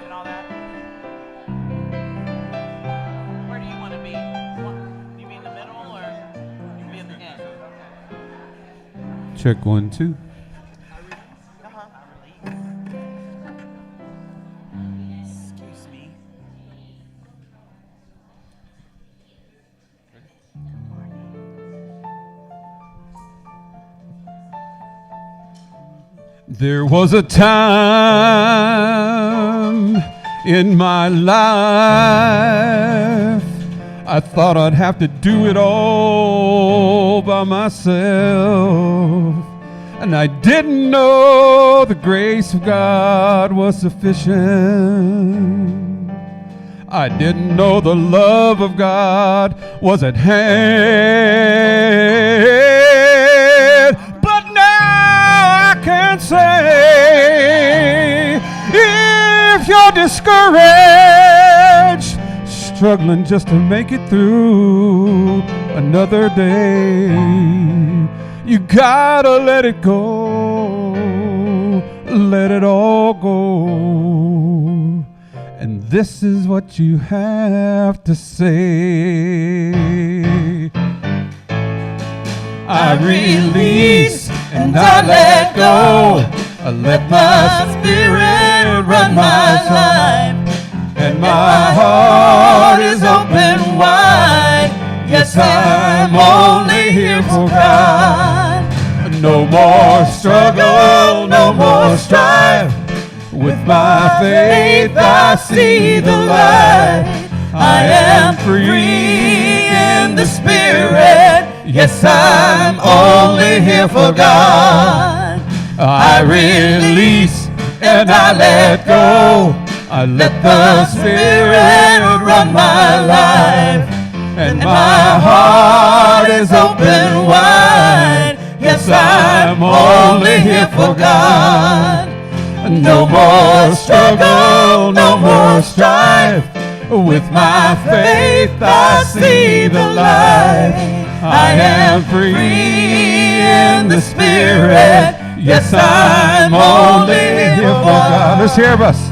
and all that. Where do you want to be? You be in the middle or you be at the end? Check 1, 2. Excuse me. There was a time in my life I thought I'd have to do it all by myself, and I didn't know the grace of God was sufficient. I didn't know the love of God was at hand. But now I can say, if you're discouraged, struggling just to make it through another day, you gotta let it go, let it all go. And this is what you have to say. I release and I let go. I let my spirit run my life, and my heart is open wide. Yes, I'm only here for God. No more struggle, no more strife. With my faith I see the light. I am free in the Spirit. Yes, I'm only here for God. I release and I let go. I let the Spirit run my life, and my heart is open wide. Yes, I'm only here for God. No more struggle, no more strife. With my faith I see the light. I am free in the Spirit. Yes, I'm only here for God. Let's hear us.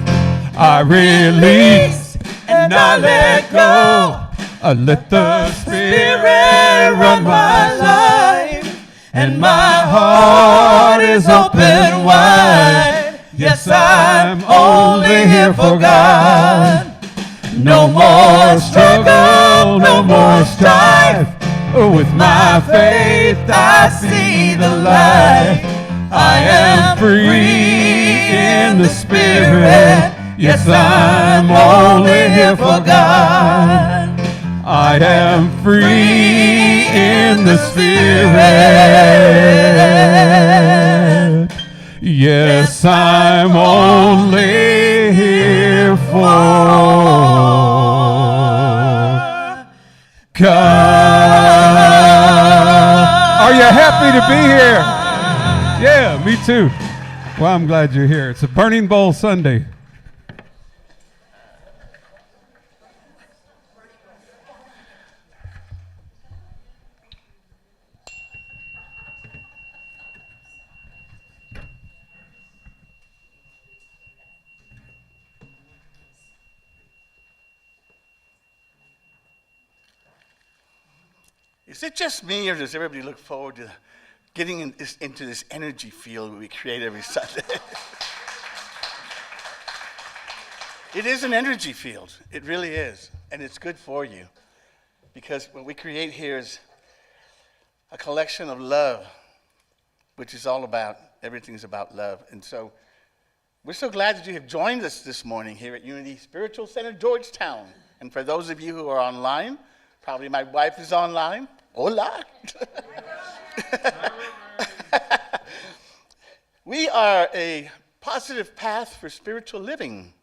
I release and I let go. I let the Spirit run my life, and my heart is open wide. Yes, I'm only here for God. No more struggle, no more strife. With my faith I see the light. I am free in the Spirit. Yes, I'm only here for God. I am free in the Spirit. Yes, I'm only here for God. Are you happy to be here? Yeah, me too. Well, I'm glad you're here. It's a Burning Bowl Sunday. Is it just me, or does everybody look forward to getting into this energy field we create every Sunday? It is an energy field. It really is. And it's good for you. Because what we create here is a collection of love, which is all about, everything's about love. And so we're so glad that you have joined us this morning here at Unity Spiritual Center, Georgetown. And for those of you who are online, probably my wife is online. Hola. We are a positive path for spiritual living.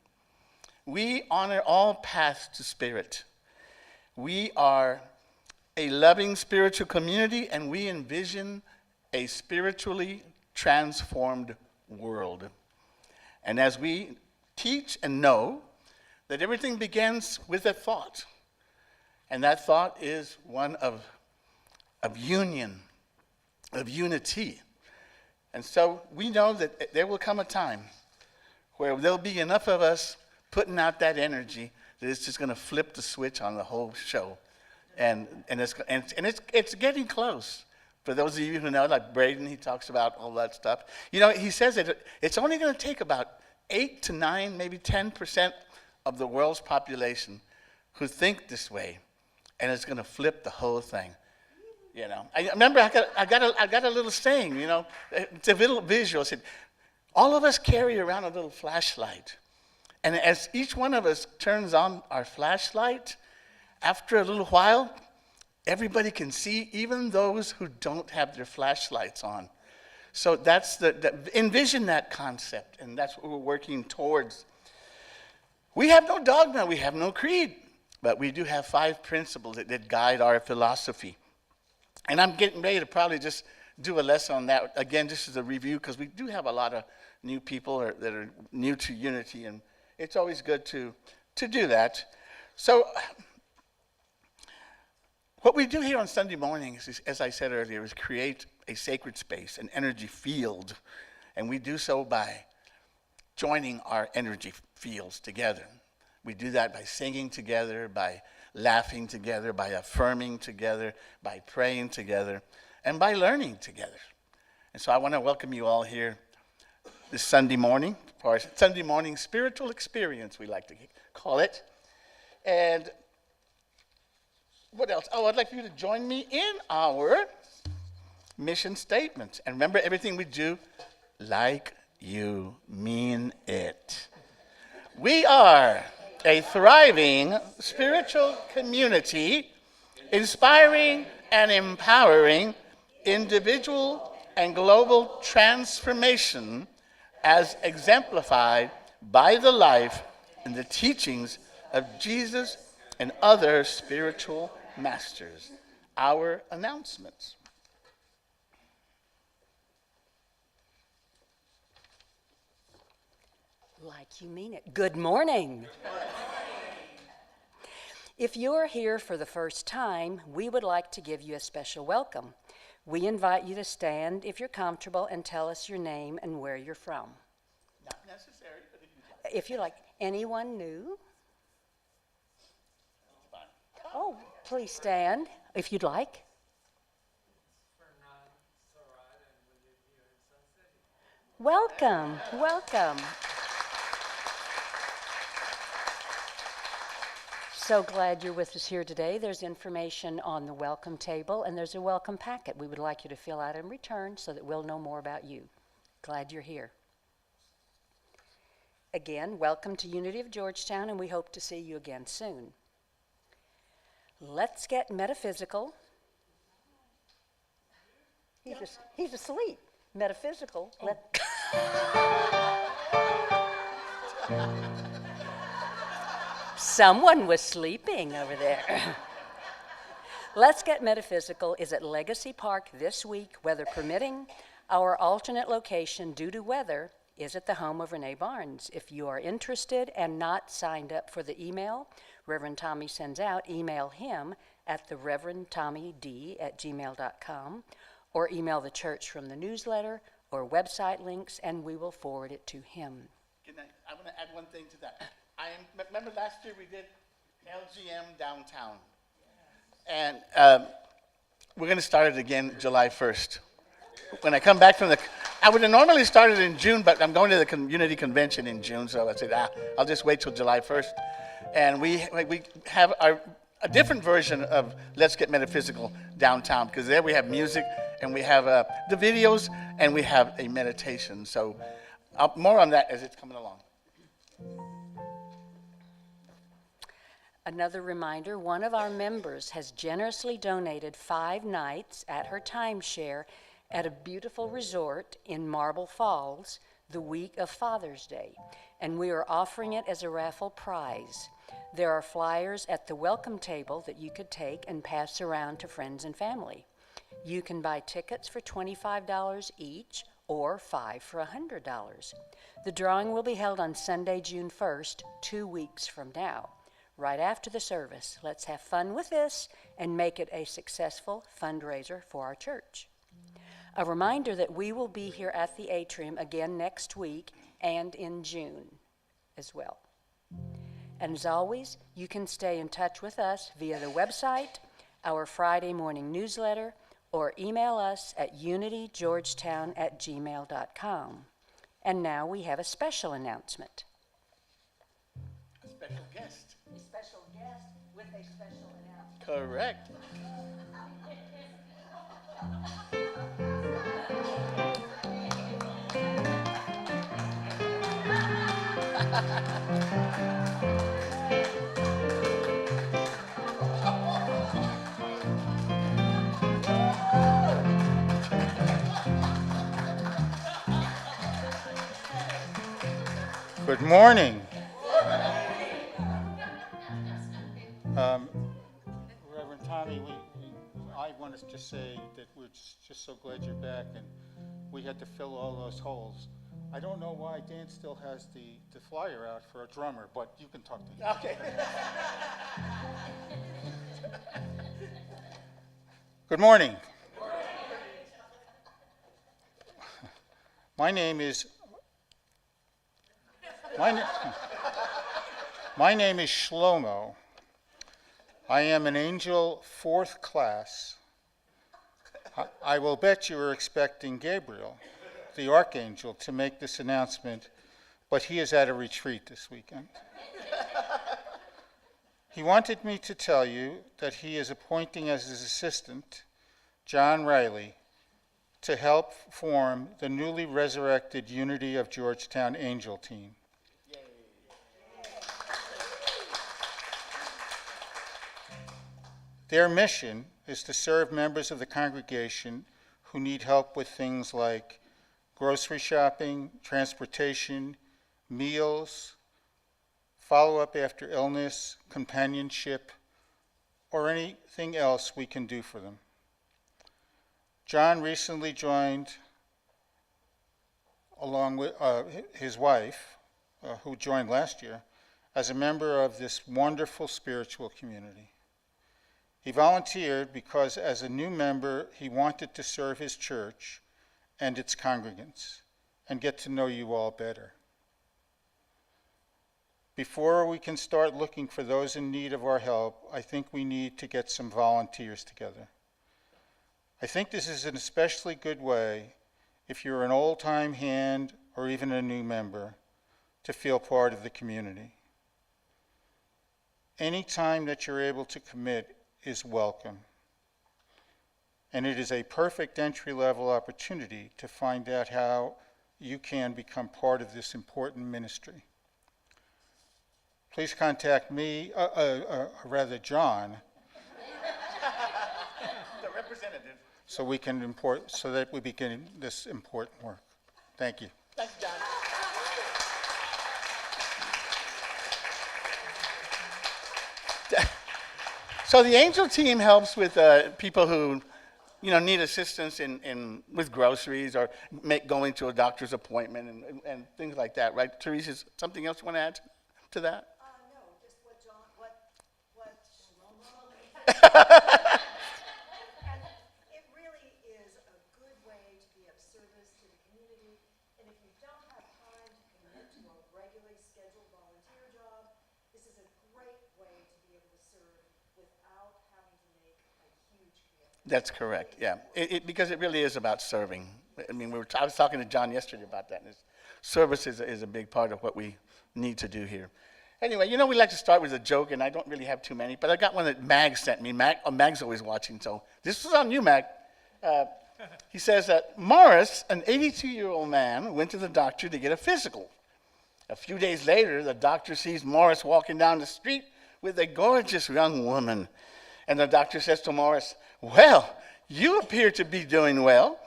We honor all paths to spirit. We are a loving spiritual community, and we envision a spiritually transformed world. And as we teach and know that everything begins with a thought, and that thought is one of union, of unity. And so we know that there will come a time where there'll be enough of us putting out that energy that it's just going to flip the switch on the whole show. And it's getting close. For those of you who know, like Braden, he talks about all that stuff. You know, he says that it's only going to take about 8 to 9, maybe 10% of the world's population who think this way, and it's going to flip the whole thing. You know, I remember I got a little saying. You know, it's a little visual. It said, all of us carry around a little flashlight, and as each one of us turns on our flashlight, after a little while, everybody can see, even those who don't have their flashlights on. So that's envision that concept, and that's what we're working towards. We have no dogma, we have no creed, but we do have 5 principles that guide our philosophy. And I'm getting ready to probably just do a lesson on that, again, just as a review, because we do have a lot of new people that are new to Unity, and it's always good to do that. So what we do here on Sunday mornings, is, as I said earlier, is create a sacred space, an energy field, and we do so by joining our energy fields together. We do that by singing together, by laughing together, by affirming together, by praying together, and by learning together. And so I want to welcome you all here this Sunday morning, for our Sunday morning spiritual experience, we like to call it. And what else? Oh, I'd like you to join me in our mission statement. And remember, everything we do, like you mean it. We are a thriving spiritual community, inspiring and empowering individual and global transformation as exemplified by the life and the teachings of Jesus and other spiritual masters. Our announcements. Like you mean it. Good morning. If you're here for the first time, we would like to give you a special welcome. We invite you to stand if you're comfortable and tell us your name and where you're from. Not necessary, but If you like. Anyone new? Oh, please stand if you'd like. Welcome, welcome. So glad you're with us here today. There's information on the welcome table, and there's a welcome packet we would like you to fill out and return so that we'll know more about you. Glad you're here. Again, welcome to Unity of Georgetown, and we hope to see you again soon. Let's get metaphysical. He's asleep. Metaphysical. Someone was sleeping over there. Let's Get Metaphysical is at Legacy Park this week, weather permitting. Our alternate location due to weather is at the home of Renee Barnes. If you are interested and not signed up for the email Reverend Tommy sends out, email him at the reverendtommyd@gmail.com or email the church from the newsletter or website links, and we will forward it to him. I want to add one thing to that. Remember last year we did LGM downtown, and we're going to start it again July 1st. When I come back from I would have normally started in June, but I'm going to the community convention in June, so I said, I'll just wait till July 1st. And we have a different version of Let's Get Metaphysical downtown, because there we have music, and we have the videos, and we have a meditation. So more on that as it's coming along. Another reminder, one of our members has generously donated 5 nights at her timeshare at a beautiful resort in Marble Falls the week of Father's Day, and we are offering it as a raffle prize. There are flyers at the welcome table that you could take and pass around to friends and family. You can buy tickets for $25 each or 5 for $100. The drawing will be held on Sunday, June 1st, 2 weeks from now. Right after the service, let's have fun with this and make it a successful fundraiser for our church. A reminder that we will be here at the atrium again next week and in June as well. And as always, you can stay in touch with us via the website, our Friday morning newsletter, or email us at unitygeorgetown@gmail.com. And now we have a special announcement. A special guest. A special guest with a special announcement. Correct. Good morning. Reverend Tommy, I want to just say that we're just so glad you're back, and we had to fill all those holes. I don't know why Dan still has the flyer out for a drummer, but you can talk to him. Okay. Good morning. My name is Shlomo. I am an angel 4th class. I will bet you were expecting Gabriel, the archangel, to make this announcement, but he is at a retreat this weekend. He wanted me to tell you that he is appointing as his assistant John Riley to help form the newly resurrected Unity of Georgetown Angel team. Their mission is to serve members of the congregation who need help with things like grocery shopping, transportation, meals, follow-up after illness, companionship, or anything else we can do for them. John recently joined, along with his wife, who joined last year, as a member of this wonderful spiritual community. He volunteered because as a new member, he wanted to serve his church and its congregants and get to know you all better. Before we can start looking for those in need of our help, I think we need to get some volunteers together. I think this is an especially good way, if you're an old-time hand or even a new member, to feel part of the community. Any time that you're able to commit is welcome. And it is a perfect entry-level opportunity to find out how you can become part of this important ministry. Please contact me, John, The representative. so that we begin this important work. Thank you. Thanks, John. So the angel team helps with people who, need assistance with groceries or going to a doctor's appointment and things like that, right? Teresa, something else you want to add to that? No, just what Shlomo. And it really is a good way to be of service to the community. And if you don't have time to commit to a regularly scheduled volunteer job, this is a great way to be able to serve without having to make a huge commitment. That's correct, yeah. Because it really is about serving. I mean, I was talking to John yesterday about that. And service is a big part of what we need to do here. Anyway, we like to start with a joke, and I don't really have too many, but I got one that Mag sent me. Mag's always watching, so this was on you, Mag. He says that Morris, an 82-year-old man, went to the doctor to get a physical. A few days later, the doctor sees Morris walking down the street with a gorgeous young woman. And the doctor says to Morris, "Well, you appear to be doing well."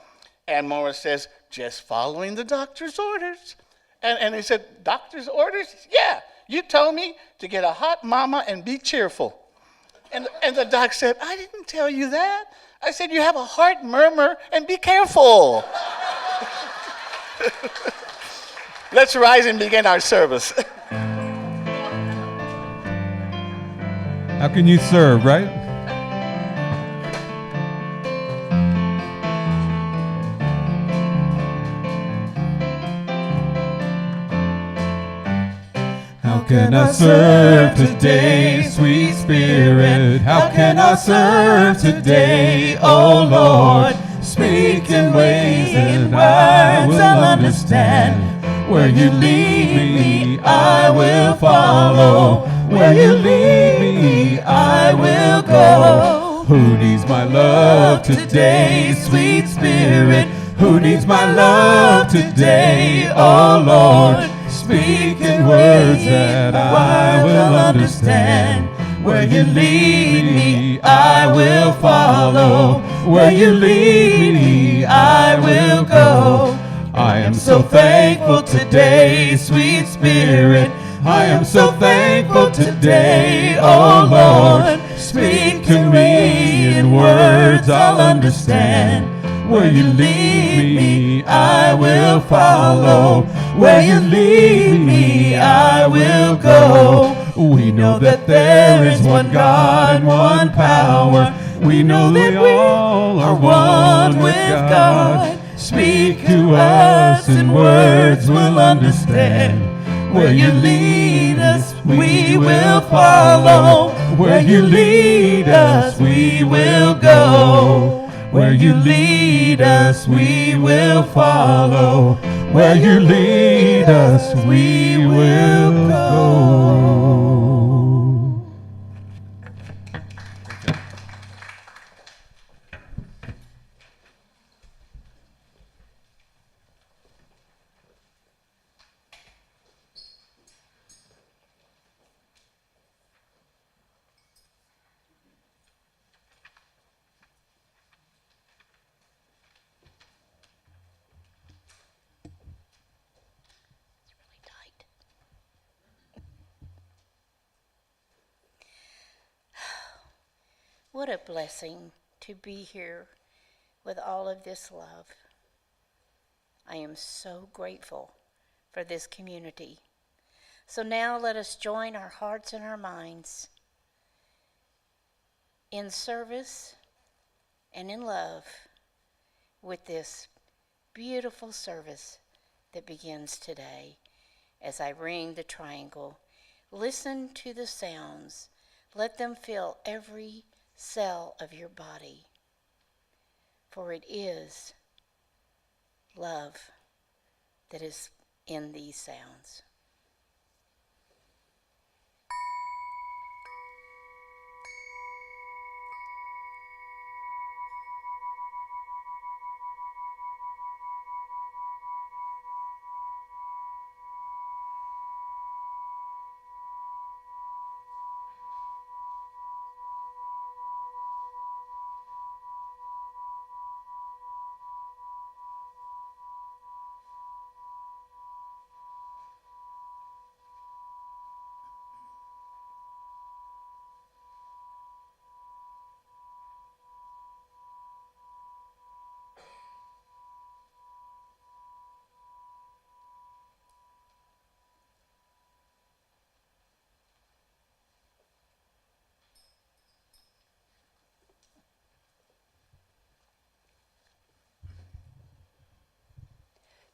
And Morris says, "Just following the doctor's orders." And he said, "Doctor's orders? Yeah, you told me to get a hot mama and be cheerful." And the doc said, "I didn't tell you that. I said you have a heart murmur and be careful." Let's rise and begin our service. How can you serve, right? How can I serve today, sweet Spirit? How can I serve today, oh Lord? Speak in ways and words I'll understand. Where you lead me, I will follow. Where you lead me, I will go. Who needs my love today, sweet Spirit? Who needs my love today, oh Lord? Speak in words that I will understand. Where you lead me, I will follow. Where you lead me, I will go. I am so thankful today, sweet Spirit. I am so thankful today, oh Lord. Speak to me in words I'll understand. Where you lead me, I will follow. Where you lead me, I will go. We know that there is one God and one power. We know that we all are one with God. Speak to us in words we'll understand. Where you lead us, we will follow. Where you lead us, we will go. Where you lead us, we will follow. Where you lead us, we will go. What a blessing to be here with all of this love. I am so grateful for this community. So now let us join our hearts and our minds in service and in love with this beautiful service that begins today. As I ring the triangle, listen to the sounds. Let them fill every cell of your body, for it is love that is in these sounds.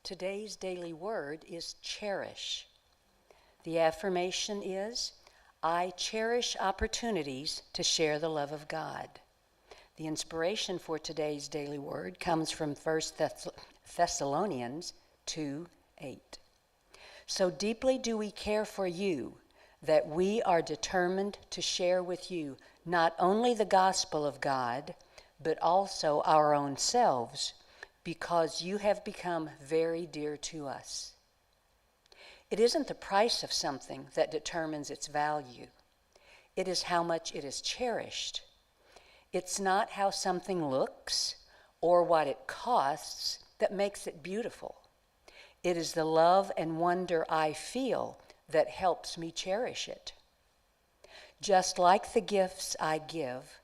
Today's daily word is cherish. The affirmation is, I cherish opportunities to share the love of God. The inspiration for today's daily word comes from 1 Thessalonians 2:8. So deeply do we care for you that we are determined to share with you not only the gospel of God, but also our own selves, because you have become very dear to us. It isn't the price of something that determines its value. It is how much it is cherished. It's not how something looks or what it costs that makes it beautiful. It is the love and wonder I feel that helps me cherish it. Just like the gifts I give,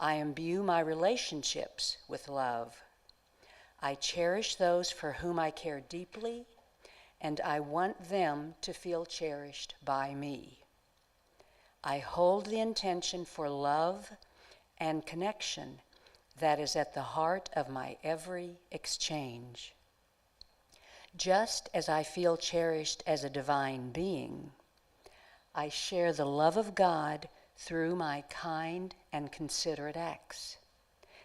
I imbue my relationships with love. I cherish those for whom I care deeply, and I want them to feel cherished by me. I hold the intention for love and connection that is at the heart of my every exchange. Just as I feel cherished as a divine being, I share the love of God through my kind and considerate acts.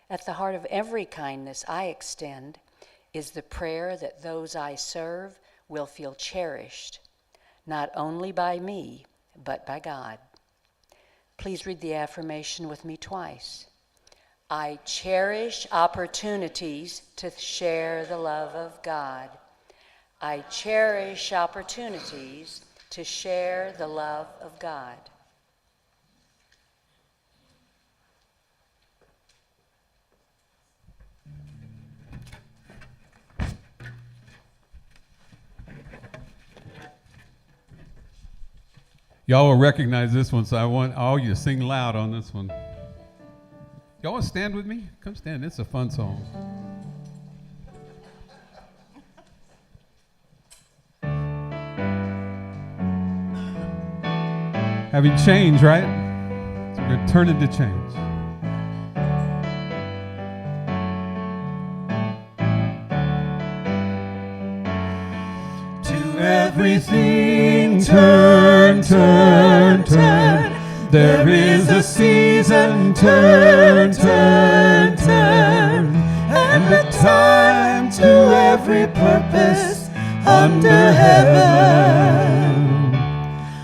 At the heart of every kindness I extend is the prayer that those I serve will feel cherished, not only by me, but by God. Please read the affirmation with me twice. I cherish opportunities to share the love of God. I cherish opportunities to share the love of God. Y'all will recognize this one, so I want all you to sing loud on this one. Y'all want to stand with me? Come stand. It's a fun song. Having change, right? So we're going to turn into change. To everything turn, turn, turn. There is a season, turn, turn, turn. And a time to every purpose under heaven.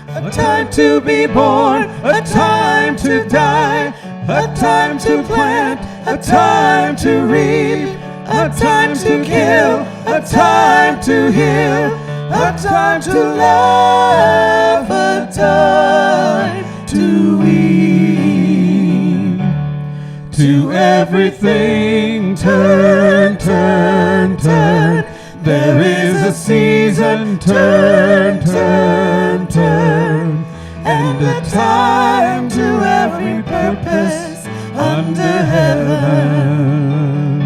A time to be born, a time to die, a time to plant, a time to reap, a time to kill, a time to heal, a time to laugh, a time to weep. To everything turn, turn, turn. There is a season, turn, turn, turn, and a time to every purpose under heaven.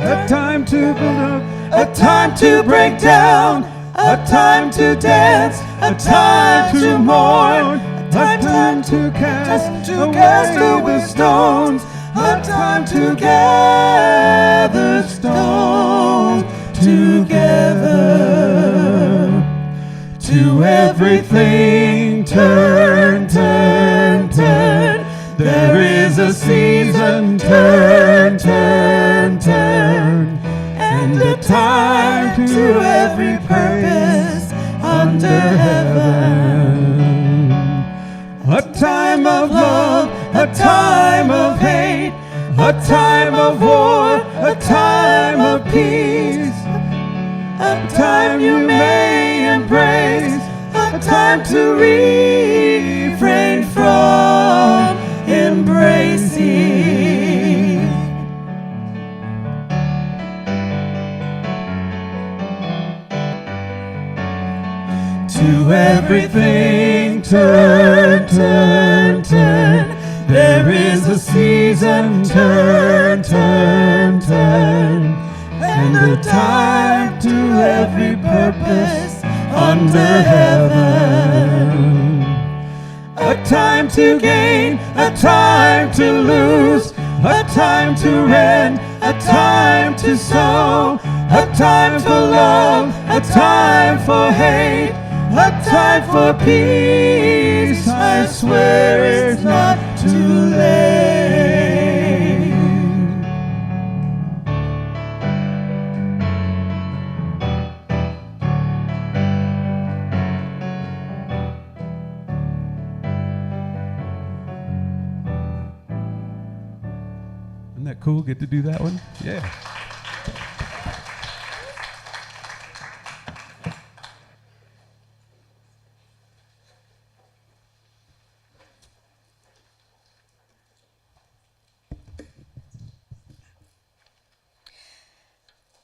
A time to build up, a time to break down, a time to dance, a time to mourn, a time to cast away the stones, a time to gather stones together. To everything turn, turn, turn. There is a season, turn, turn, turn, and a time to every purpose under heaven. A time of love, a time of hate, a time of war, a time of peace, a time you may embrace, a time to refrain from embracing. To everything turn, turn, turn. There is a season, turn, turn, turn, and a time to every purpose under heaven. A time to gain, a time to lose, a time to rend, a time to sow, a time for love, a time for hate, a time for peace. I swear it's not too late. Isn't that cool? Get to do that one? Yeah.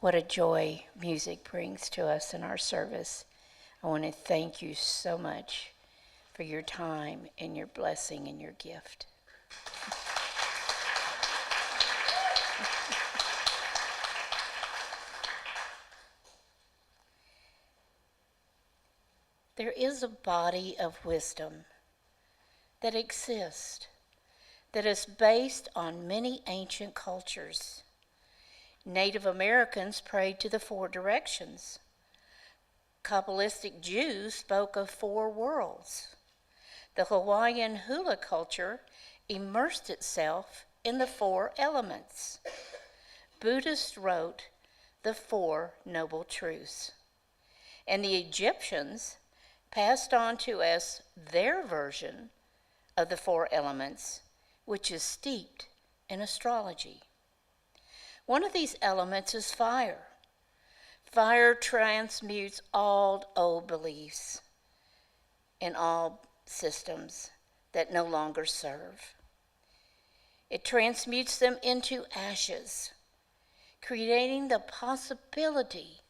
What a joy music brings to us in our service. I want to thank you so much for your time and your blessing and your gift. There is a body of wisdom that exists that is based on many ancient cultures. Native Americans prayed to the four directions. Kabbalistic Jews spoke of four worlds. The Hawaiian hula culture immersed itself in the four elements. Buddhists wrote the Four Noble Truths, and the Egyptians passed on to us their version of the four elements, which is steeped in astrology. One of these elements is fire. Fire transmutes all old beliefs in all systems that no longer serve. It transmutes them into ashes, creating the possibility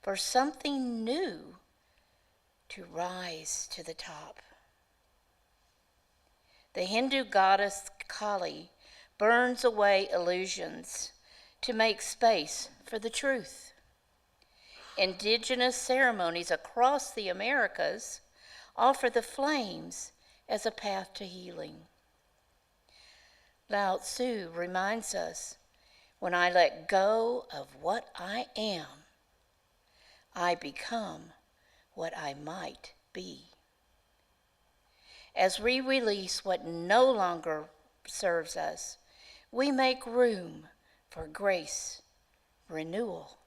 for something new to rise to the top. The Hindu goddess Kali burns away illusions to make space for the truth. Indigenous ceremonies across the Americas offer the flames as a path to healing. Lao Tzu reminds us, when I let go of what I am, I become what I might be. As we release what no longer serves us, we make room for grace, renewal,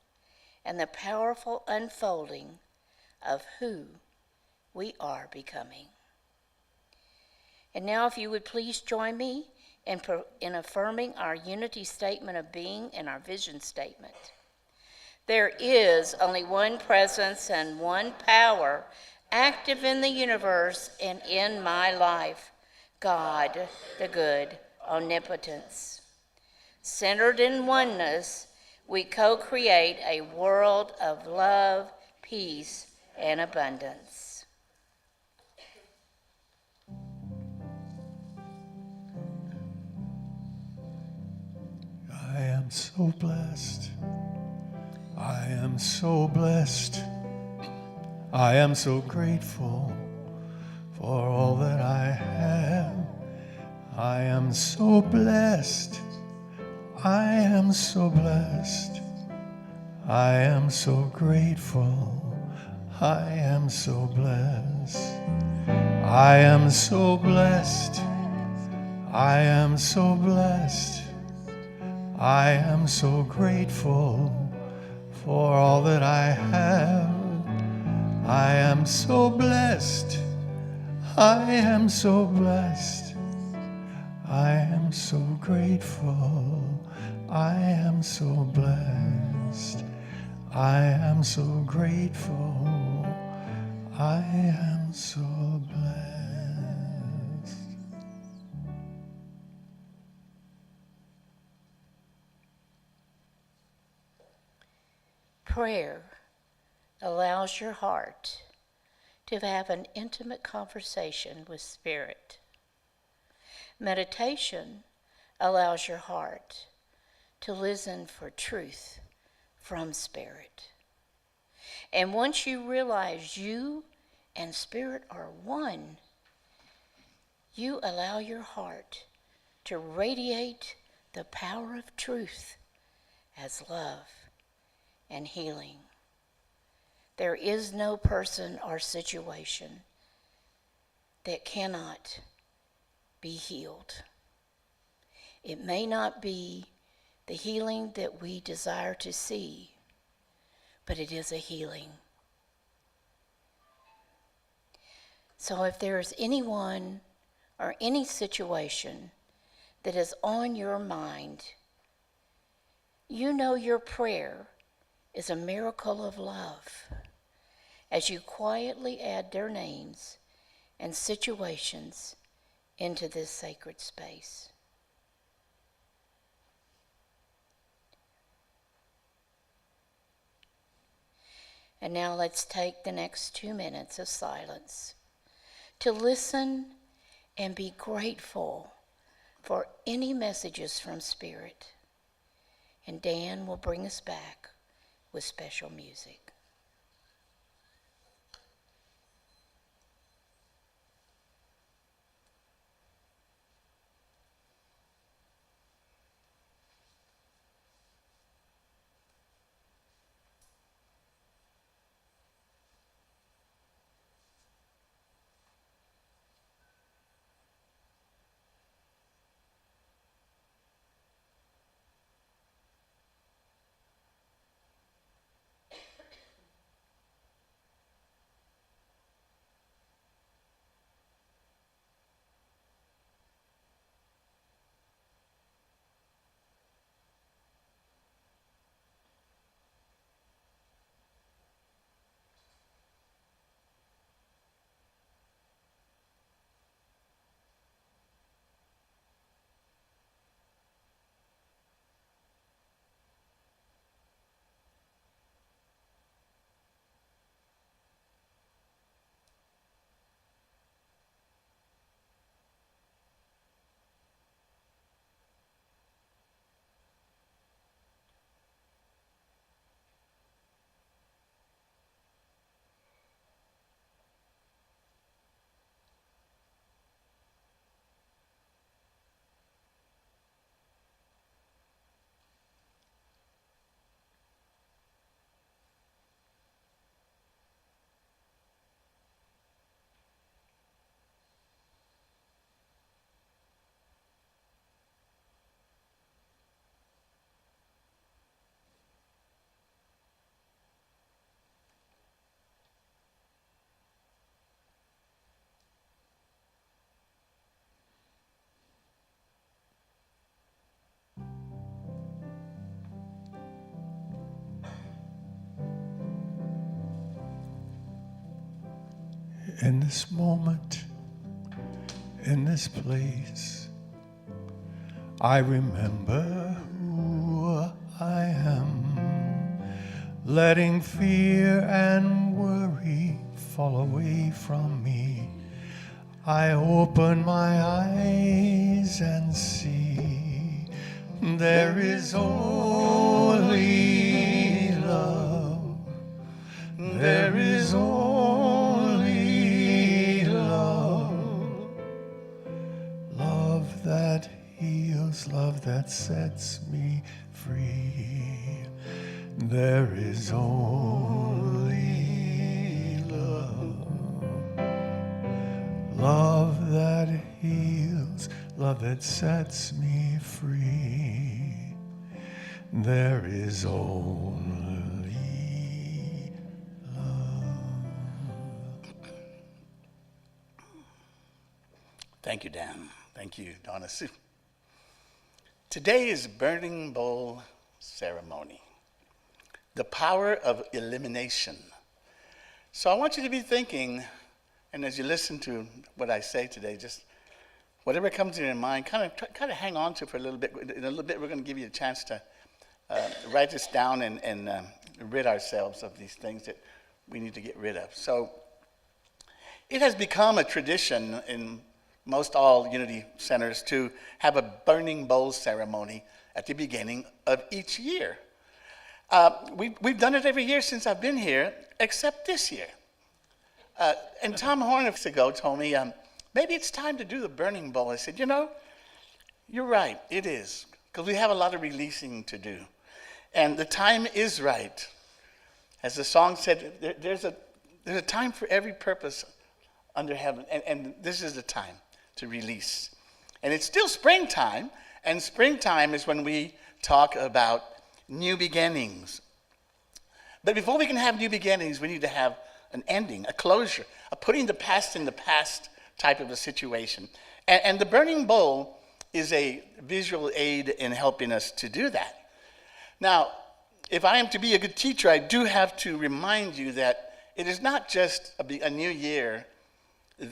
and the powerful unfolding of who we are becoming. And now, if you would please join me in affirming our unity statement of being and our vision statement. There is only one presence and one power active in the universe and in my life, God, the good omnipotence. Centered in oneness, we co-create a world of love, peace, and abundance. I am so blessed. I am so blessed. I am so grateful for all that I have. I am so blessed. I am so blessed. I am so grateful. I am so blessed. I am so blessed. I am so blessed. I am so grateful for all that I have. I am so blessed. I am so blessed. I am so grateful. I am so blessed. I am so grateful. I am so blessed. Prayer allows your heart to have an intimate conversation with Spirit. Meditation allows your heart to listen for truth from Spirit. And once you realize you and Spirit are one, you allow your heart to radiate the power of truth as love and healing. There is no person or situation that cannot be healed. It may not be the healing that we desire to see, but it is a healing. So if there is anyone or any situation that is on your mind, you know your prayer is a miracle of love as you quietly add their names and situations into this sacred space. And now let's take the next 2 minutes of silence to listen and be grateful for any messages from Spirit. And Dan will bring us back with special music. in this moment, in this place, I remember who I am, letting fear and worry fall away from me. I open my eyes and see there is only love. There is only love. Love that heals, love that sets me free. There is only love. Love that heals, love that sets me free. There is only love. Thank you, Dan. Thank you, Donna Sue. Today is Burning Bowl ceremony, the power of elimination. So I want you to be thinking, and as you listen to what I say today, just whatever comes in your mind, kind of hang on to for a little bit. In a little bit, we're going to give you a chance to write this down and rid ourselves of these things that we need to get rid of. So it has become a tradition in most all Unity Centers to have a burning bowl ceremony at the beginning of each year. We've done it every year since I've been here, except this year. And Tom Horn a few ago told me, maybe it's time to do the burning bowl. I said, you're right, it is, because we have a lot of releasing to do. And the time is right. As the song said, there's a time for every purpose under heaven, and this is the time to release. And it's still springtime, and springtime is when we talk about new beginnings. But before we can have new beginnings, we need to have an ending, a closure, a putting the past in the past type of a situation. And the burning bowl is a visual aid in helping us to do that. Now, if I am to be a good teacher, I do have to remind you that it is not just a new year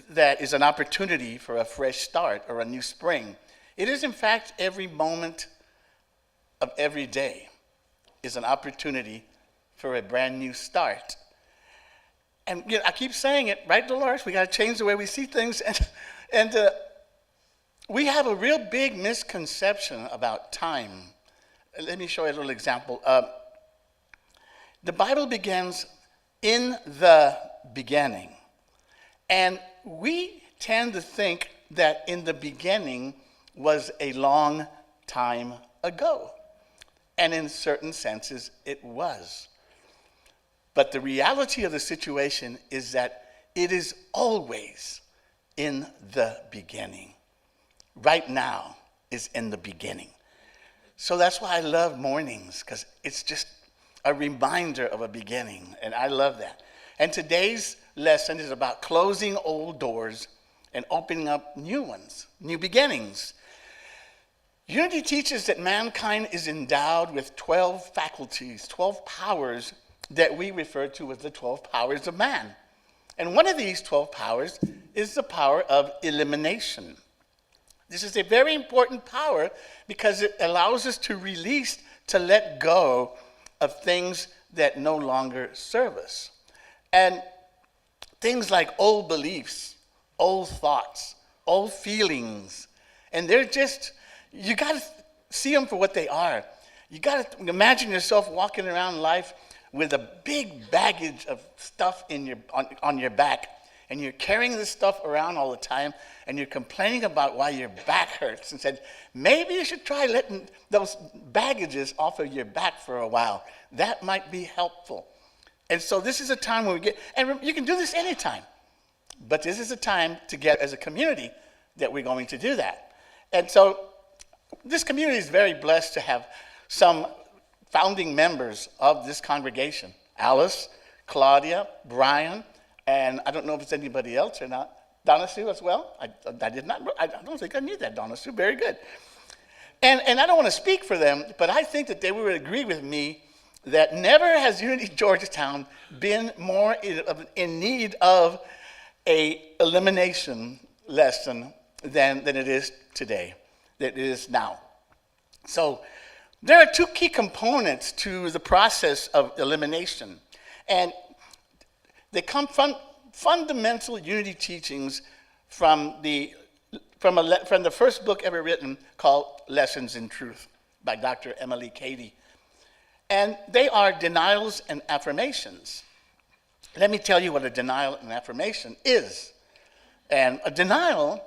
that is an opportunity for a fresh start or a new spring. It is, in fact, every moment of every day is an opportunity for a brand new start. And I keep saying it, right, Dolores? We got to change the way we see things. And we have a real big misconception about time. Let me show you a little example. The Bible begins in the beginning. And we tend to think that in the beginning was a long time ago. And in certain senses, it was. But the reality of the situation is that it is always in the beginning. Right now is in the beginning. So that's why I love mornings, because it's just a reminder of a beginning, and I love that. And today's lesson is about closing old doors and opening up new ones, new beginnings. Unity teaches that mankind is endowed with 12 faculties, 12 powers that we refer to as the 12 powers of man. And one of these 12 powers is the power of elimination. This is a very important power because it allows us to release, to let go of things that no longer serve us. And things like old beliefs, old thoughts, old feelings, and they're just, you got to see them for what they are. You got to imagine yourself walking around life with a big baggage of stuff on your back, and you're carrying this stuff around all the time, and you're complaining about why your back hurts, and said, maybe you should try letting those baggages off of your back for a while. That might be helpful. And so this is a time when we get, and you can do this anytime, but this is a time together as a community that we're going to do that. And so this community is very blessed to have some founding members of this congregation: Alice, Claudia, Brian, and I don't know if it's anybody else or not. Donna Sue as well? I don't think I knew that, Donna Sue. Very good. And I don't want to speak for them, but I think that they would agree with me that never has Unity Georgetown been more in need of a elimination lesson than it is today, that it is now. So there are two key components to the process of elimination, and they come from fundamental unity teachings from the first book ever written called Lessons in Truth by Dr. Emily Cady. And they are denials and affirmations. Let me tell you what a denial and affirmation is. And a denial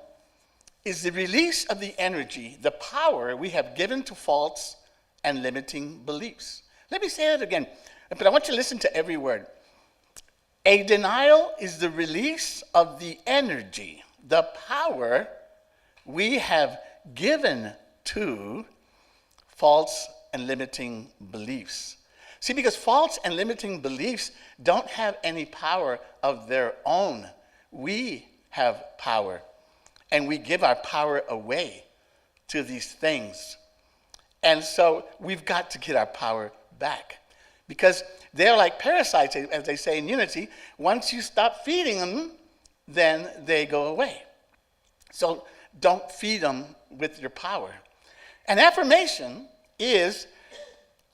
is the release of the energy, the power we have given to false and limiting beliefs. Let me say it again, but I want you to listen to every word. A denial is the release of the energy, the power we have given to false and limiting beliefs. See, because false and limiting beliefs don't have any power of their own. We have power, and we give our power away to these things. And so we've got to get our power back, because they're like parasites, as they say in Unity. Once you stop feeding them, then they go away. So don't feed them with your power. An affirmation is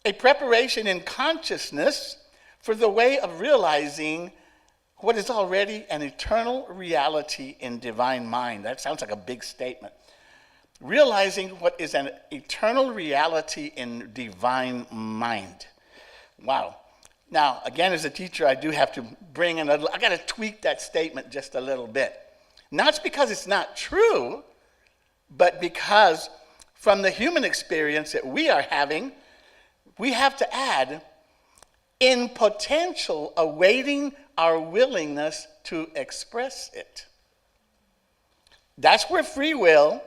a preparation in consciousness for the way of realizing what is already an eternal reality in divine mind. That sounds like a big statement. Realizing what is an eternal reality in divine mind. Wow. Now, again, as a teacher, I do have to bring in I got to tweak that statement just a little bit. Not because it's not true, but because from the human experience that we are having, we have to add, in potential, awaiting our willingness to express it. That's where free will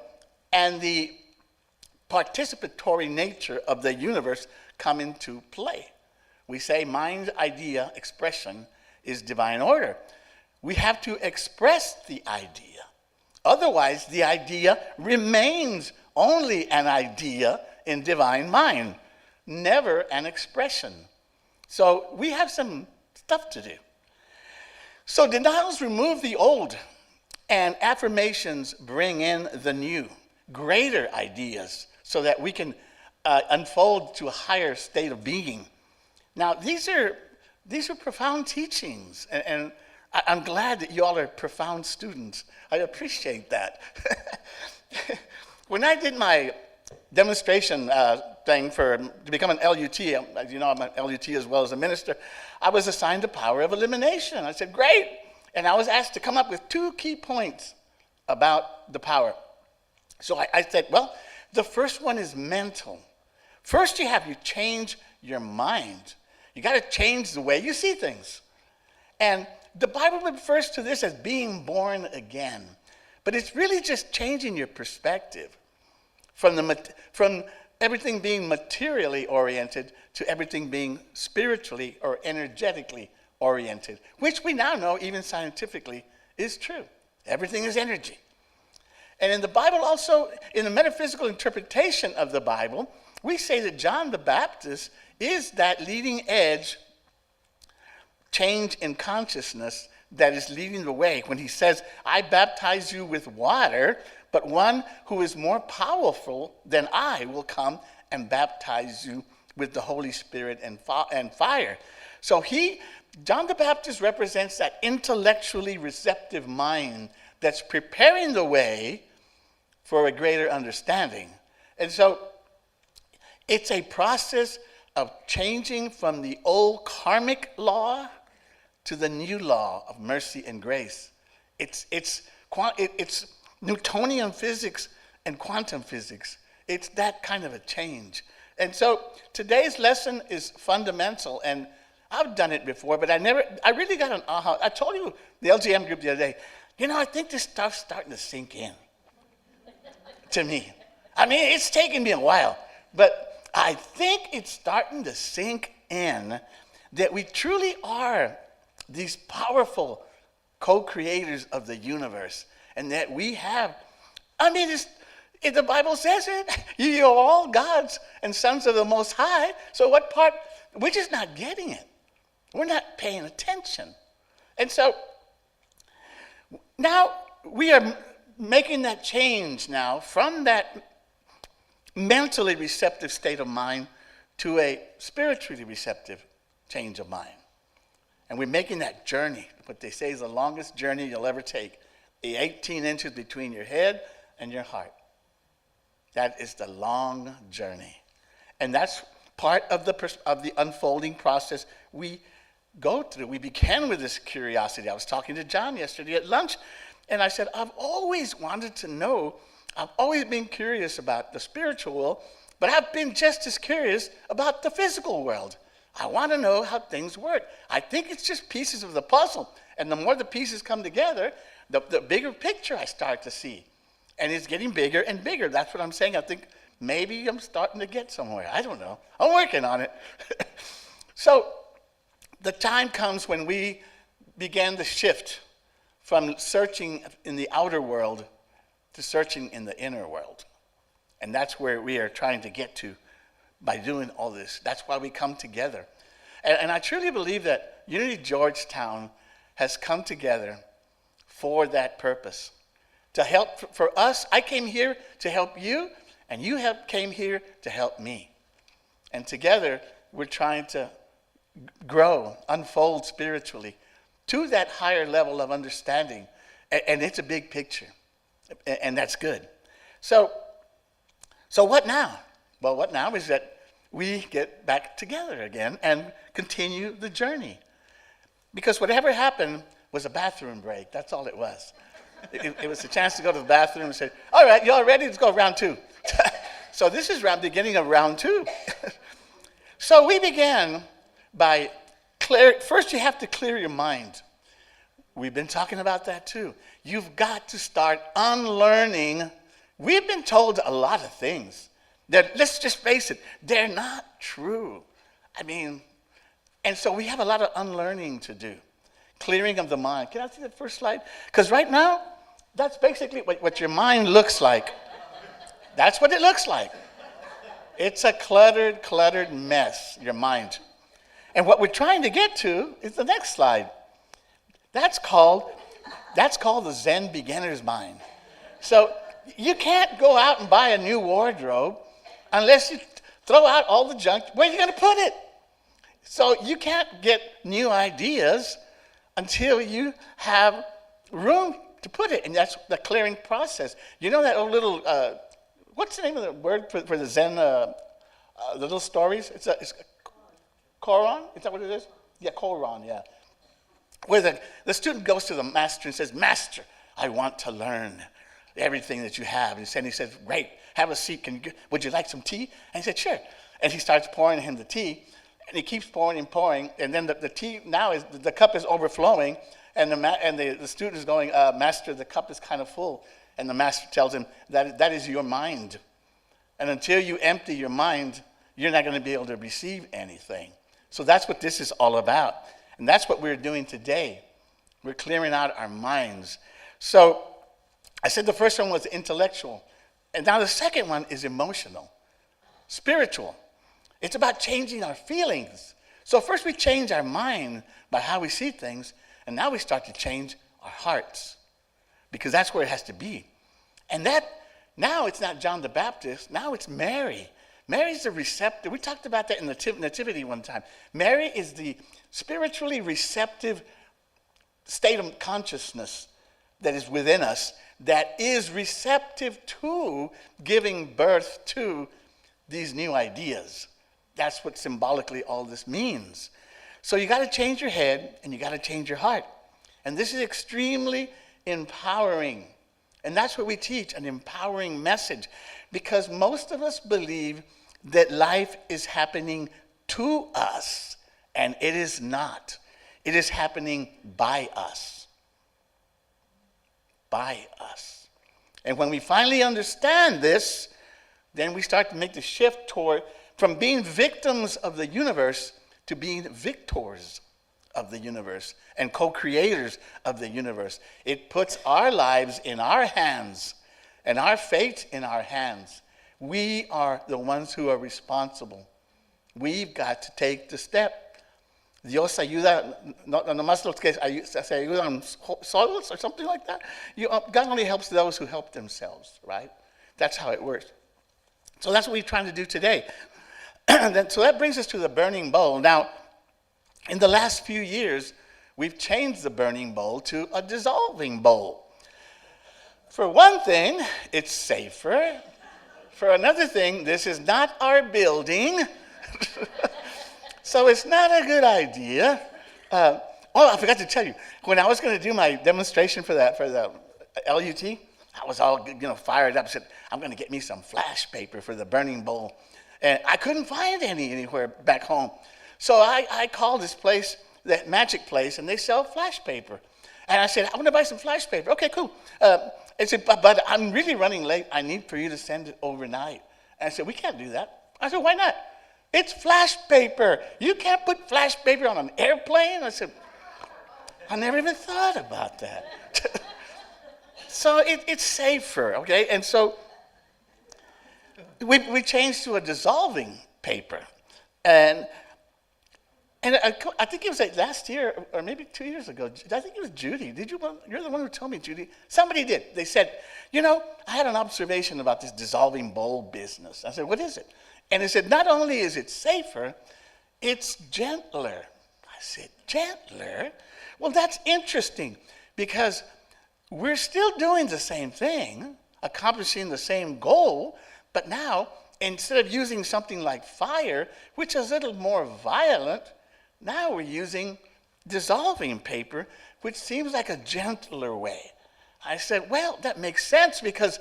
and the participatory nature of the universe come into play. We say mind, idea, expression is divine order. We have to express the idea. Otherwise, the idea remains only an idea in divine mind, never an expression. So we have some stuff to do. So denials remove the old, and affirmations bring in the new, greater ideas, so that we can unfold to a higher state of being. Now, these are profound teachings, and I'm glad that you all are profound students. I appreciate that. When I did my demonstration thing to become an LUT, as you know, I'm an LUT as well as a minister, I was assigned the power of elimination. I said, great. And I was asked to come up with 2 key points about the power. So I said, well, the first one is mental. First, you change your mind. You got to change the way you see things. And the Bible refers to this as being born again. But it's really just changing your perspective from everything being materially oriented to everything being spiritually or energetically oriented, which we now know, even scientifically, is true. Everything is energy. And in the Bible also, in the metaphysical interpretation of the Bible, we say that John the Baptist is that leading edge change in consciousness that is leading the way when he says, I baptize you with water, but one who is more powerful than I will come and baptize you with the Holy Spirit and fire. So John the Baptist represents that intellectually receptive mind that's preparing the way for a greater understanding. And so it's a process of changing from the old karmic law to the new law of mercy and grace. It's Newtonian physics and quantum physics. It's that kind of a change. And so today's lesson is fundamental, and I've done it before, but I really got an aha. I told you, the LGM group the other day, I think this stuff's starting to sink in to me. I mean, it's taken me a while, but I think it's starting to sink in that we truly are these powerful co-creators of the universe, and that we have, the Bible says it, you are all gods and sons of the Most High. So what part, we're just not getting it. We're not paying attention. And so now we are making that change now from that mentally receptive state of mind to a spiritually receptive change of mind. And we're making that journey, what they say is the longest journey you'll ever take, the 18 inches between your head and your heart. That is the long journey. And that's part of the unfolding process we go through. We began with this curiosity. I was talking to John yesterday at lunch, and I said, I've always wanted to know, I've always been curious about the spiritual world, but I've been just as curious about the physical world. I want to know how things work. I think it's just pieces of the puzzle. And the more the pieces come together, the bigger picture I start to see. And it's getting bigger and bigger. That's what I'm saying. I think maybe I'm starting to get somewhere. I don't know. I'm working on it. So the time comes when we began to shift from searching in the outer world to searching in the inner world. And that's where we are trying to get to by doing all this. That's why we come together. And I truly believe that Unity Georgetown has come together for that purpose. To help, for us, I came here to help you, and you came here to help me. And together, we're trying to grow, unfold spiritually to that higher level of understanding. And it's a big picture, and that's good. So what now? Well, what now is that we get back together again and continue the journey. Because whatever happened was a bathroom break. That's all it was. It was a chance to go to the bathroom and say, all right, you all ready? Let's go round two. So this is beginning of round two. So we began by first you have to clear your mind. We've been talking about that too. You've got to start unlearning. We've been told a lot of things that, let's just face it, they're not true. I mean, and so we have a lot of unlearning to do. Clearing of the mind. Can I see that first slide? Because right now, that's basically what your mind looks like. That's what it looks like. It's a cluttered mess, your mind. And what we're trying to get to is the next slide. That's called the Zen beginner's mind. So you can't go out and buy a new wardrobe unless you throw out all the junk. Where are you going to put it? So you can't get new ideas until you have room to put it. And that's the clearing process. You know that old little, what's the name of the word for the Zen, the little stories? It's koran? Is that what it is? Yeah, koran, yeah. Where the student goes to the master and says, Master, I want to learn everything that you have. And he says, great, have a seat. Would you like some tea? And he said, sure. And he starts pouring him the tea. And he keeps pouring and pouring, and then the tea now is the cup is overflowing, and the student is going, Master, the cup is kind of full, and the master tells him that is your mind, and until you empty your mind, you're not going to be able to receive anything. So that's what this is all about, and that's what we're doing today. We're clearing out our minds. So I said the first one was intellectual, and now the second one is emotional, spiritual. It's about changing our feelings. So first we change our mind by how we see things, and now we start to change our hearts, because that's where it has to be. And that, now it's not John the Baptist, now it's Mary. Mary's the receptive. We talked about that in the Nativity one time. Mary is the spiritually receptive state of consciousness that is within us, that is receptive to giving birth to these new ideas. That's what symbolically all this means. So you got to change your head and you got to change your heart. And this is extremely empowering. And that's what we teach, an empowering message. Because most of us believe that life is happening to us, and it is not. It is happening by us. By us. And when we finally understand this, then we start to make the shift from being victims of the universe to being victors of the universe and co-creators of the universe. It puts our lives in our hands and our fate in our hands. We are the ones who are responsible. We've got to take the step. Dios ayuda, no nomás los que se ayudan solos or something like that. God only helps those who help themselves, right? That's how it works. So that's what we're trying to do today. So that brings us to the burning bowl. Now, in the last few years, we've changed the burning bowl to a dissolving bowl. For one thing, it's safer. For another thing, this is not our building. So it's not a good idea. I forgot to tell you, when I was going to do my demonstration for the LUT, I was all fired up. Said, I'm going to get me some flash paper for the burning bowl. And I couldn't find anywhere back home. So I called this place, that magic place, and they sell flash paper. And I said, I want to buy some flash paper. Okay, cool. I said, but I'm really running late. I need for you to send it overnight. And I said, we can't do that. I said, why not? It's flash paper. You can't put flash paper on an airplane? I said, I never even thought about that. So it's safer, okay? And so we changed to a dissolving paper. And I think it was like last year, or maybe 2 years ago. I think it was Judy. You're the one who told me, Judy. Somebody did. They said, I had an observation about this dissolving bowl business. I said, what is it? And they said, not only is it safer, it's gentler. I said, gentler? Well, that's interesting, because we're still doing the same thing, accomplishing the same goal, but now, instead of using something like fire, which is a little more violent, now we're using dissolving paper, which seems like a gentler way. I said, well, that makes sense, because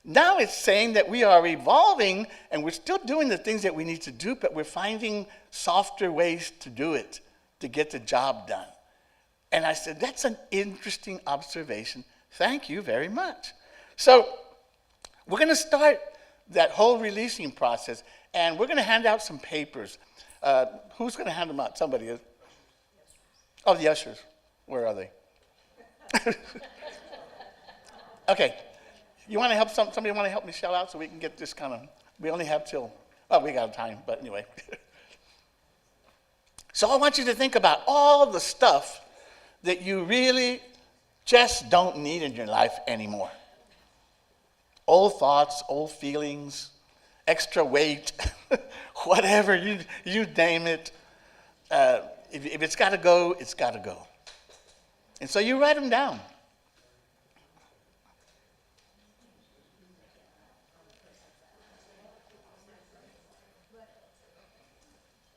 now it's saying that we are evolving and we're still doing the things that we need to do, but we're finding softer ways to do it, to get the job done. And I said, that's an interesting observation. Thank you very much. So we're going to start that whole releasing process, and we're going to hand out some papers. Who's going to hand them out? Somebody is. Oh, the ushers. Where are they? Okay. You want to help somebody want to help me shout out so we can get this we only have we got time, but anyway. So I want you to think about all the stuff that you really just don't need in your life anymore. Old thoughts, old feelings, extra weight, whatever, you name it. If it's got to go, it's got to go. And so you write them down.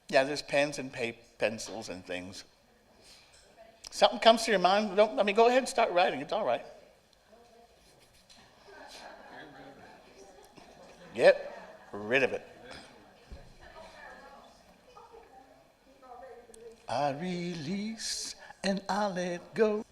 Yeah, there's pens and pencils and things. Something comes to your mind, go ahead and start writing. It's all right. Get rid of it. I release and I let go.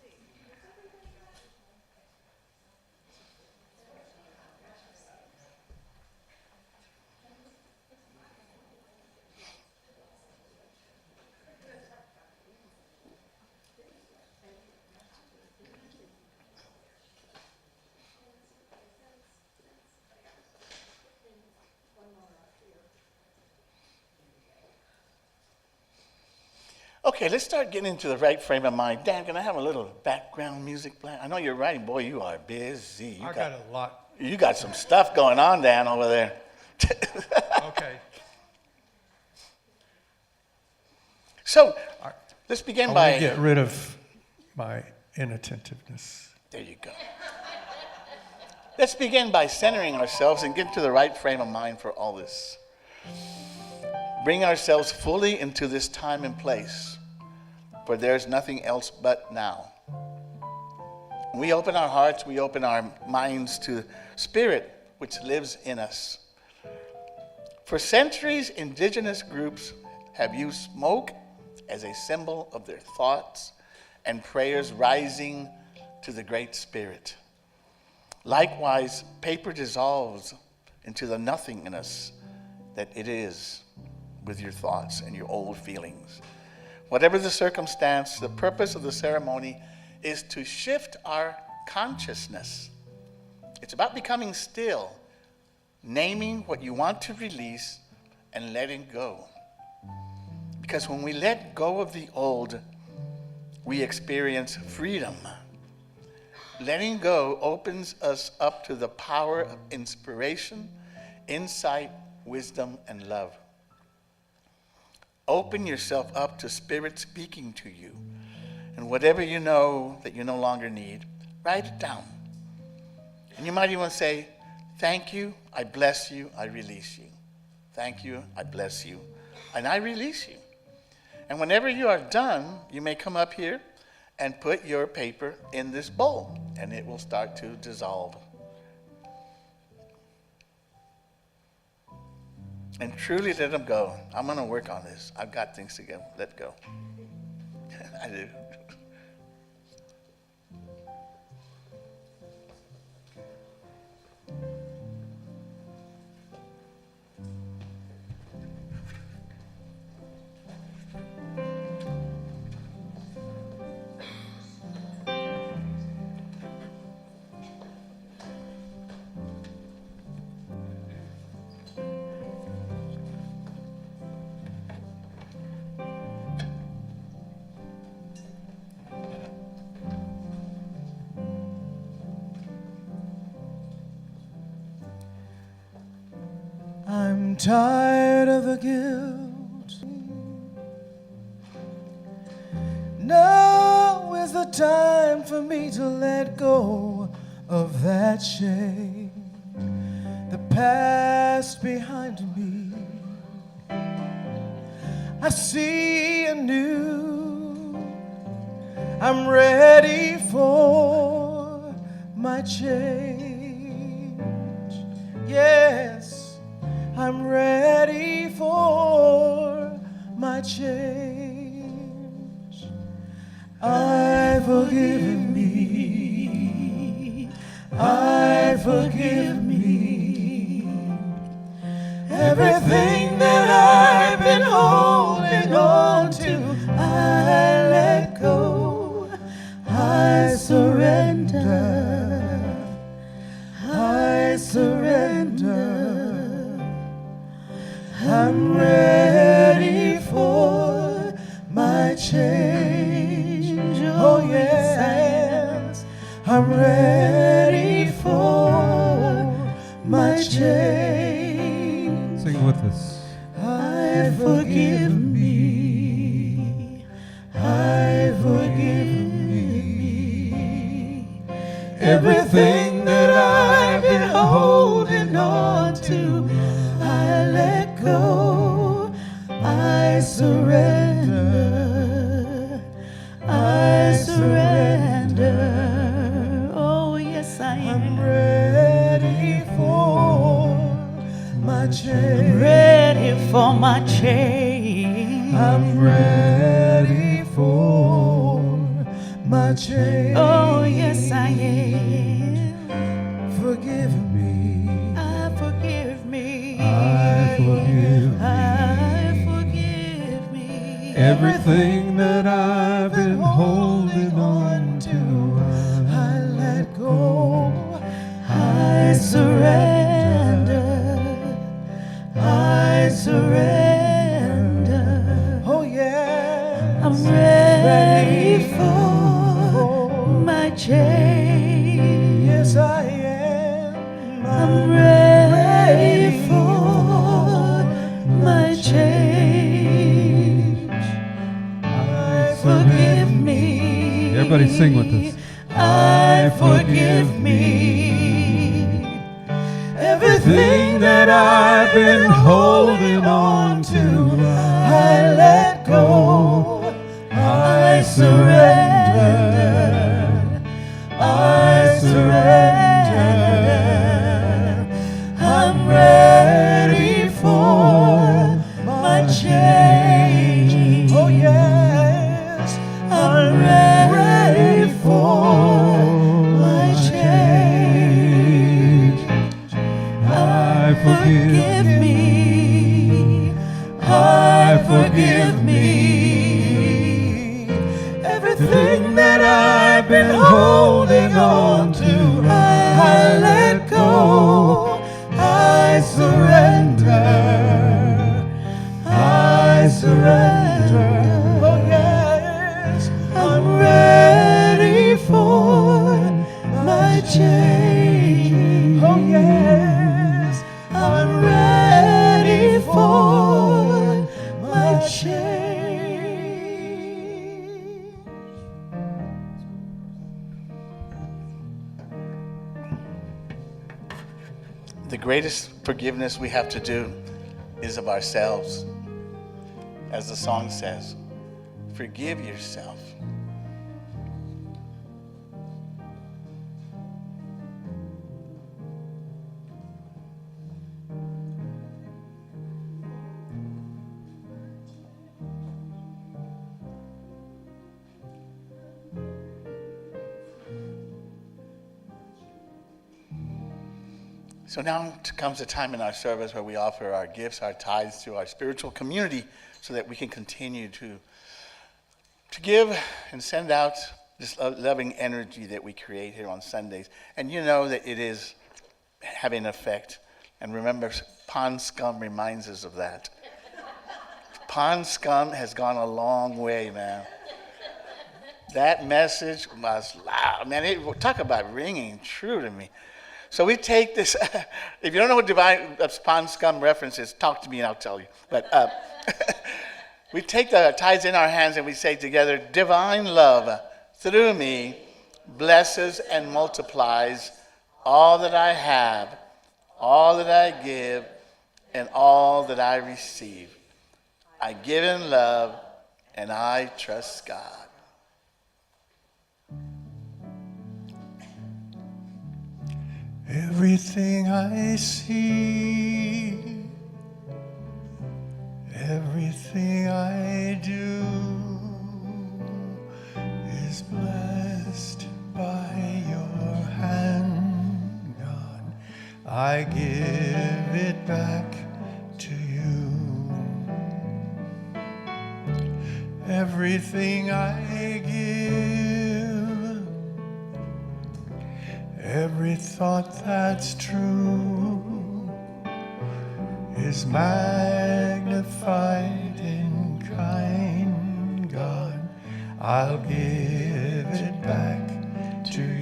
Okay, let's start getting into the right frame of mind. Dan, can I have a little background music playing? I know you're writing. Boy, you are busy. I got a lot. You got some stuff going on, Dan, over there. Okay. So, let's begin I by... want to get rid of my inattentiveness. There you go. Let's begin by centering ourselves and get to the right frame of mind for all this. Bring ourselves fully into this time and place, for there's nothing else but now. We open our hearts, we open our minds to Spirit, which lives in us. For centuries, indigenous groups have used smoke as a symbol of their thoughts and prayers rising to the Great Spirit. Likewise, paper dissolves into the nothingness that it is with your thoughts and your old feelings. Whatever the circumstance, the purpose of the ceremony is to shift our consciousness. It's about becoming still, naming what you want to release and letting go. Because when we let go of the old, we experience freedom. Letting go opens us up to the power of inspiration, insight, wisdom, and love. Open yourself up to Spirit speaking to you. And whatever you know that you no longer need, write it down. And you might even say, thank you, I bless you, I release you. Thank you, I bless you, and I release you. And whenever you are done, you may come up here and put your paper in this bowl, and it will start to dissolve. And truly let them go. I'm going to work on this. I've got things to go. Let go. I do. I'm tired of the guilt. Now is the time for me to let go of that shame. The past behind me, I see anew. I'm ready for my change. Yes, I'm ready for my change. I forgive me. I forgive me. Everything that I've been holding on to, I let go. I surrender. I surrender. I'm ready for my change. Oh yes, I'm ready for my change. Sing with us. I forgive me. I forgive me. Everything that I've been holding on to, I let go. I surrender. I surrender. Oh yes, I am. I'm ready for my change. I'm ready for my change. I'm ready for my change. Oh yes, I am. Forgive me. I forgive me. I forgive me. I forgive me. Everything that I've been holding on to, I let go. I surrender. I surrender. Oh yeah. I'm ready for my change. Yes, I am. I'm ready for my change. Forgive me. Everybody sing with us. I forgive me. Everything that I've been holding on to, I let go. I surrender. I surrender. I'm ready for my change. Oh yes, I'm ready for my change. I forgive me. I forgive me. Everything that I've been holding on to, I let go. I surrender. I surrender. the greatest forgiveness we have to do is of ourselves. As the song says, forgive yourself. So now comes a time in our service where we offer our gifts, our tithes to our spiritual community so that we can continue to give and send out this loving energy that we create here on Sundays. And you know that it is having an effect. And remember, pond scum reminds us of that. Pond scum has gone a long way, man. That message was loud. Man, talk about ringing true to me. So we take this, if you don't know what divine pond scum reference is, talk to me and I'll tell you. But we take the tithes in our hands and we say together, divine love through me blesses and multiplies all that I have, all that I give, and all that I receive. I give in love and I trust God. Everything I see, everything I do is blessed by your hand, God. I give it back to you. Everything I give, every thought that's true is magnified in kind, God. I'll give it back to you.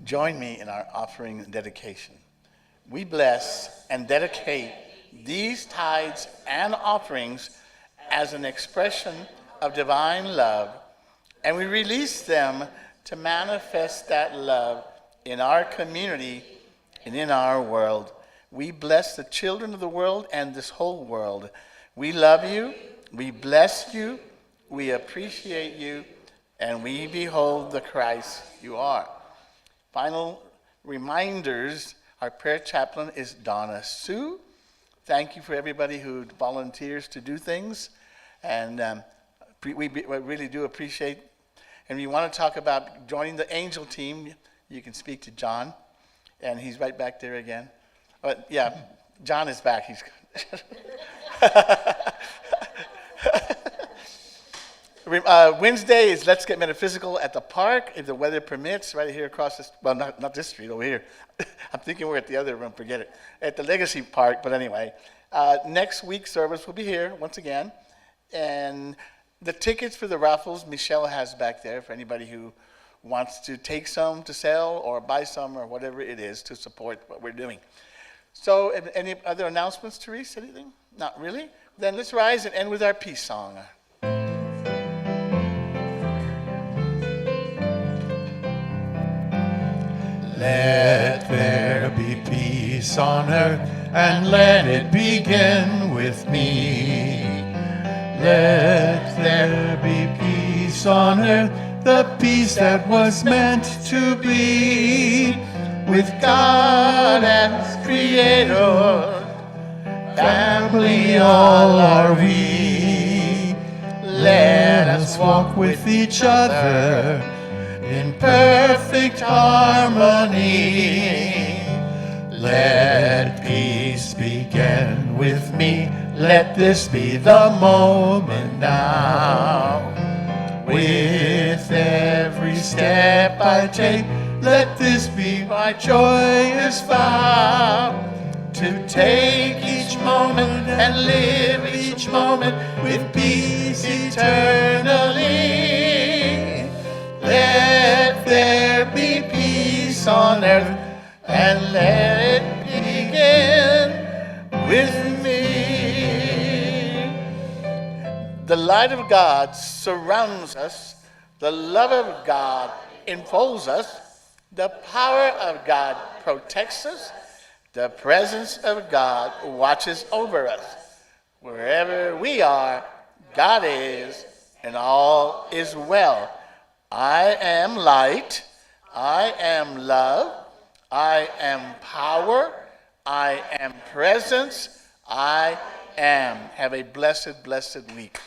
Join me in our offering and dedication. We bless and dedicate these tithes and offerings as an expression of divine love, and we release them to manifest that love in our community and in our world. We bless the children of the world and this whole world. We love you, we bless you, we appreciate you, and we behold the Christ you are. Final reminders, our prayer chaplain is Donna Sue. Thank you for everybody who volunteers to do things. And we really do appreciate. And if you want to talk about joining the angel team, you can speak to John. And he's right back there again. But yeah, John is back. He's Wednesday is Let's Get Metaphysical at the park, if the weather permits, right here across this, well, not this street, over here. I'm thinking we're at the other room, forget it. At the Legacy Park, but anyway. Next week's service will be here, once again. And the tickets for the raffles, Michelle has back there for anybody who wants to take some to sell or buy some or whatever it is to support what we're doing. So, any other announcements, Therese? Anything? Not really? Then let's rise and end with our peace song. Let there be peace on earth, and let it begin with me. Let there be peace on earth, the peace that was meant to be, with God as Creator, family all are we. Let us walk with each other in perfect harmony. Let peace begin with me. Let this be the moment now. With With every step I take, let this be my joyous vow, to take each moment and live each moment with peace eternally. Let there be peace on earth, and let it begin with me. The light of God surrounds us. The love of God enfolds us. The power of God protects us. The presence of God watches over us. Wherever we are, God is, and all is well. I am light. I am love. I am power. I am presence. I am. Have a blessed, blessed week.